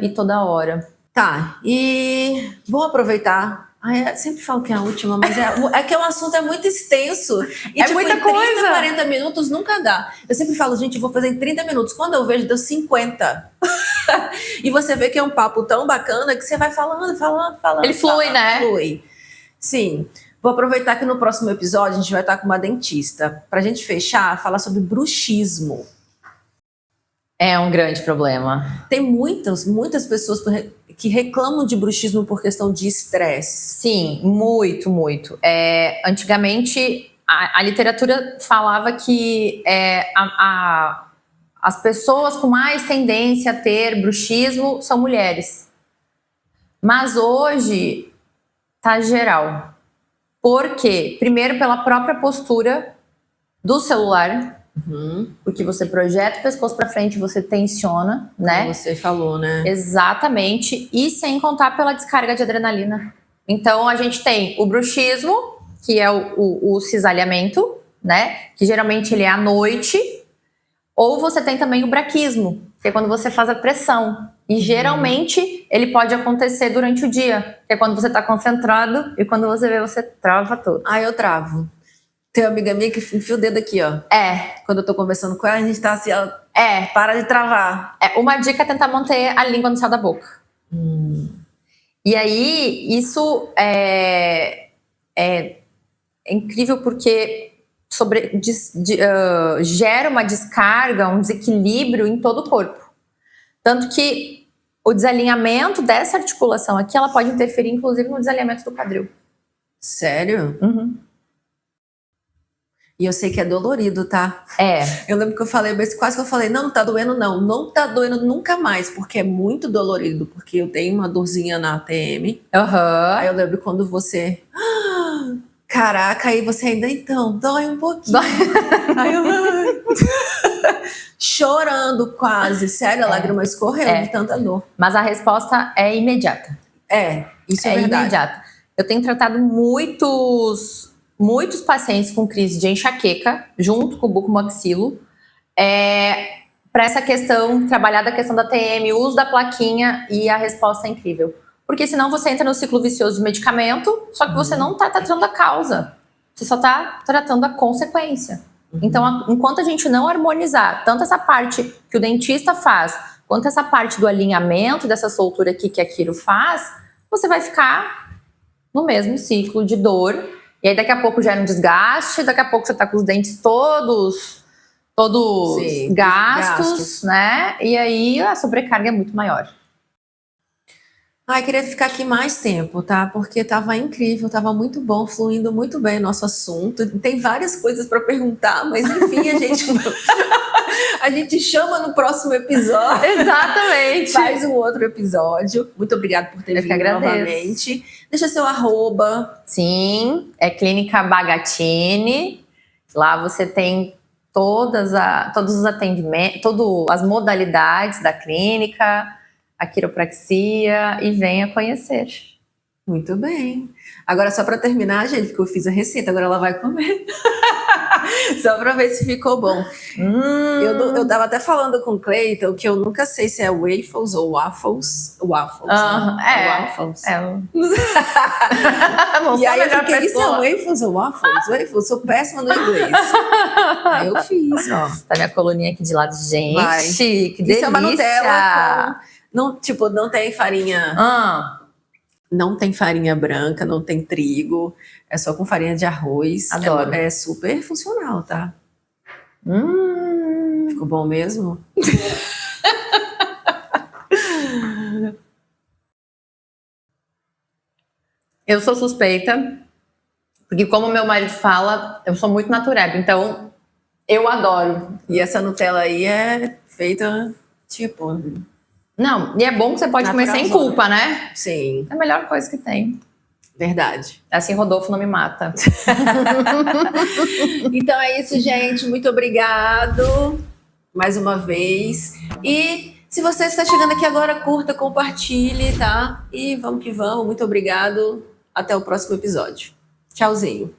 e toda hora. Tá, e vou aproveitar. Eu sempre falo que é a última, mas é que o assunto é muito extenso. E é muita coisa. 30, 40 minutos nunca dá. Eu sempre falo, gente, eu vou fazer em 30 minutos. Quando eu vejo, deu 50. E você vê que é um papo tão bacana que você vai falando. Ele flui, né? Flui. Sim. Vou aproveitar que no próximo episódio a gente vai estar com uma dentista. Pra gente fechar, falar sobre bruxismo. É um grande problema. Tem muitas pessoas que reclamam de bruxismo por questão de estresse. Sim, muito, muito. Antigamente, a literatura falava que as pessoas com mais tendência a ter bruxismo são mulheres. Mas hoje, tá geral. Por quê? Primeiro, pela própria postura do celular. Porque você projeta o pescoço para frente, você tensiona, né? Como você falou, né? Exatamente. E sem contar pela descarga de adrenalina. Então, a gente tem o bruxismo, que é o cisalhamento, né? Que geralmente ele é à noite. Ou você tem também o braquismo, que é quando você faz a pressão. E geralmente ele pode acontecer durante o dia, que é quando você está concentrado e quando você vê, você trava tudo. Eu travo. Tem uma amiga minha que enfia o dedo aqui, ó. Quando eu tô conversando com ela, a gente tá assim, ó. Para de travar. Uma dica é tentar manter a língua no céu da boca. E aí, isso é incrível porque gera uma descarga, um desequilíbrio em todo o corpo. Tanto que o desalinhamento dessa articulação aqui, ela pode interferir, inclusive, no desalinhamento do quadril. Sério? E eu sei que é dolorido, tá? Eu lembro que eu falei, mas quase que eu falei, não tá doendo não. Não tá doendo nunca mais, porque é muito dolorido, porque eu tenho uma dorzinha na ATM. Aí eu lembro quando você... Caraca, aí você ainda então, dói um pouquinho. Aí eu, chorando quase, sério, a lágrima escorreu de tanta dor. Mas a resposta é imediata. Isso é verdade. Imediata. Eu tenho tratado muitos pacientes com crise de enxaqueca, junto com o bucomaxilo, para essa questão, trabalhar da questão da TM, o uso da plaquinha, e a resposta é incrível. Porque senão você entra no ciclo vicioso de medicamento, só que você não está tratando a causa. Você só está tratando a consequência. Então, enquanto a gente não harmonizar tanto essa parte que o dentista faz, quanto essa parte do alinhamento dessa soltura aqui que a Quiro faz, você vai ficar no mesmo ciclo de dor. E aí daqui a pouco gera um desgaste, daqui a pouco você está com os dentes todos Sim, gastos, né? E aí a sobrecarga é muito maior. Ai, queria ficar aqui mais tempo, tá? Porque tava incrível, tava muito bom, fluindo muito bem o nosso assunto. Tem várias coisas para perguntar, mas enfim, a gente chama no próximo episódio. Exatamente. Faz um outro episódio. Muito obrigada por ter vindo novamente. Deixa seu @. Sim, é Clínica Bagatini. Lá você tem todos os atendimentos, todas as modalidades da clínica, a quiropraxia, e venha conhecer. Muito bem. Agora, só para terminar, gente, porque eu fiz a receita, agora ela vai comer. Só para ver se ficou bom. Eu tava até falando com o Cleiton que eu nunca sei se é waffles ou waffles. Waffles. Waffles. E aí eu fiquei, isso é waffles ou waffles? Waffles, sou péssima no inglês. Aí eu fiz, ó. Tá minha coluninha aqui de lado. Gente, vai. Que delícia. Isso é uma Nutella com... Não tem farinha... Não tem farinha branca, não tem trigo, é só com farinha de arroz. Adoro. É super funcional, tá? Ficou bom mesmo? Eu sou suspeita, porque como meu marido fala, eu sou muito natureba, então eu adoro. E essa Nutella aí é feita, tipo... Não, e é bom que você pode comer sem culpa, né? Sim. É a melhor coisa que tem. Verdade. Assim Rodolfo não me mata. Então é isso, gente. Muito obrigado mais uma vez. E se você está chegando aqui agora, curta, compartilhe, tá? E vamos que vamos. Muito obrigado. Até o próximo episódio. Tchauzinho.